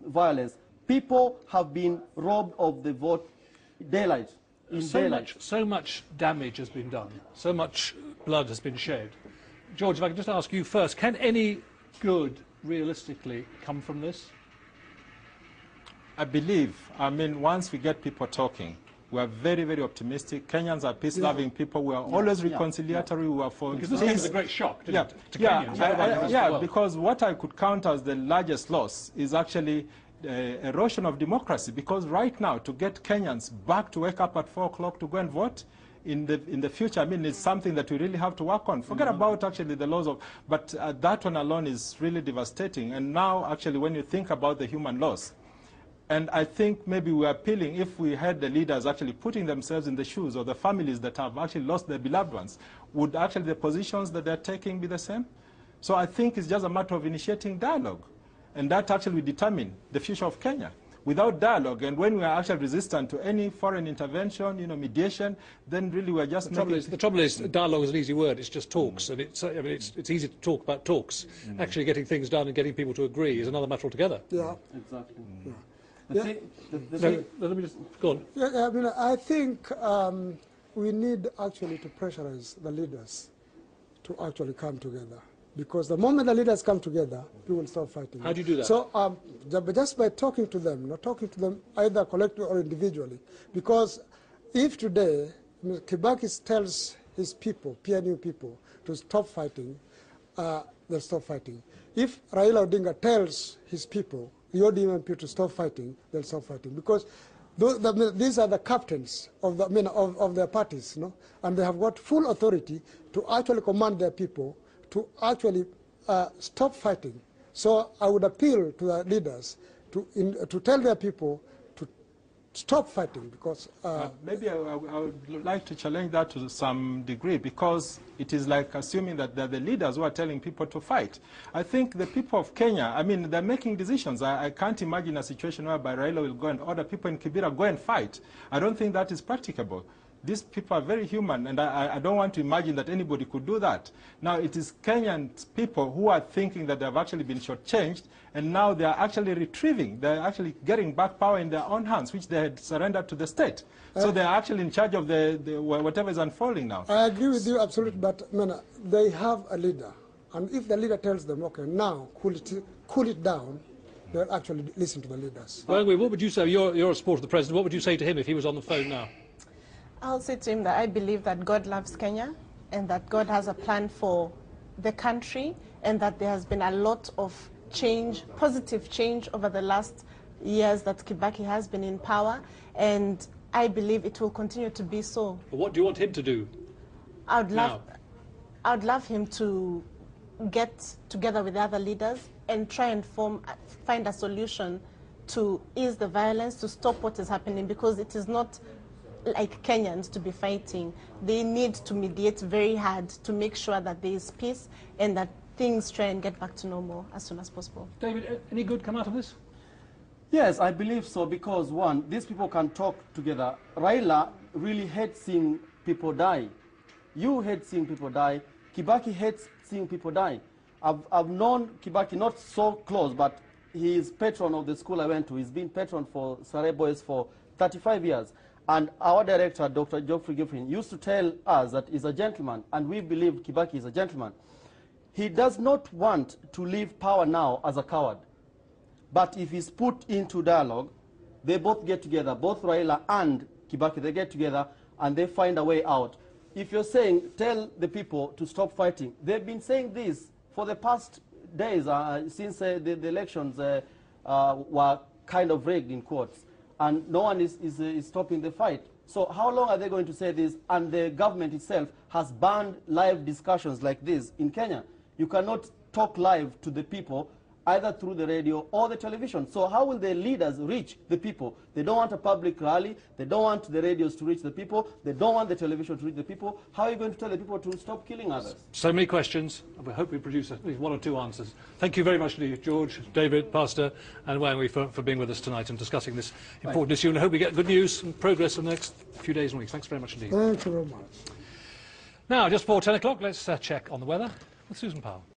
violence. People have been robbed of the vote daylight. So much damage has been done. So much blood has been shed. George, if I could just ask you first, can any good realistically come from this? I believe, once we get people talking, we are very, very optimistic. Kenyans are peace-loving people. We are always reconciliatory. We are for because this came as a great shock to Kenyans. Because what I could count as the largest loss is actually erosion of democracy. Because right now, to get Kenyans back to wake up at 4 o'clock to go and vote in the future, it's something that we really have to work on. Forget about actually the laws of, but that one alone is really devastating. And now, actually, when you think about the human loss, and I think maybe we are appealing if we had the leaders actually putting themselves in the shoes of the families that have actually lost their beloved ones, would actually the positions that they're taking be the same? So I think it's just a matter of initiating dialogue. And that actually will determine the future of Kenya. Without dialogue, and when we are actually resistant to any foreign intervention, mediation, then really we're just the trouble is, dialogue is an easy word. It's just talks, and it's easy to talk about talks. Actually getting things done and getting people to agree is another matter altogether. Yeah. Exactly. Let me just go on. Yeah, I think we need actually to pressurize the leaders to actually come together. Because the moment the leaders come together, people will start fighting. How do you do that? So just by talking to them, not talking to them either collectively or individually. Because if today KIBAKI tells his people, PNU people, to stop fighting, they'll stop fighting. If Raila Odinga tells his people, the ODINGA people, to stop fighting, they'll stop fighting. Because these are the captains of their parties, and they have got full authority to actually command their people to actually stop fighting. So I would appeal to the leaders to tell their people to stop fighting, because... maybe I would like to challenge that to some degree, because it is like assuming that they're the leaders who are telling people to fight. I think the people of Kenya, they're making decisions. I can't imagine a situation whereby Raila will go and order people in Kibera, go and fight. I don't think that is practicable. These people are very human, and I don't want to imagine that anybody could do that. Now, it is Kenyan people who are thinking that they have actually been shortchanged, and now they are actually retrieving, they're actually getting back power in their own hands, which they had surrendered to the state. So they're actually in charge of whatever is unfolding now. I agree with you absolutely, but they have a leader. And if the leader tells them, okay, now cool it down, they'll actually listen to the leaders. Well, what would you say? You're a supporter of the president. What would you say to him if he was on the phone now? I'll say to him that I believe that God loves Kenya and that God has a plan for the country, and that there has been a lot of change, positive change over the last years that KIBAKI has been in power, and I believe it will continue to be so. But what do you want him to do? I'd love him to get together with the other leaders and try and find a solution to ease the violence, to stop what is happening, because it is not like Kenyans to be fighting. They need to mediate very hard to make sure that there is peace and that things try and get back to normal as soon as possible. David, any good come out of this? Yes, I believe so, because one, these people can talk together. Raila really hates seeing people die. You hate seeing people die. KIBAKI hates seeing people die. I've known KIBAKI not so close, but he is patron of the school I went to. He's been patron for Sarai Boys for 35 years. And our director, Dr. Geoffrey Giffin, used to tell us that he's a gentleman, and we believe KIBAKI is a gentleman. He does not want to leave power now as a coward. But if he's put into dialogue, they both get together, both Raila and KIBAKI, they get together and they find a way out. If you're saying, tell the people to stop fighting, they've been saying this for the past days, since the elections were kind of rigged in quotes. And no one is stopping the fight. So how long are they going to say this? And the government itself has banned live discussions like this in Kenya. You cannot talk live to the people, either through the radio or the television. So how will the leaders reach the people? They don't want a public rally. They don't want the radios to reach the people. They don't want the television to reach the people. How are you going to tell the people to stop killing others? So many questions. I hope we produce at least one or two answers. Thank you very much indeed, George, David, Pastor and Wang for being with us tonight and discussing this important issue. And I hope we get good news and progress in the next few days and weeks. Thanks very much indeed. Thank you very much. Now, just before 10 o'clock, let's check on the weather with Susan Powell.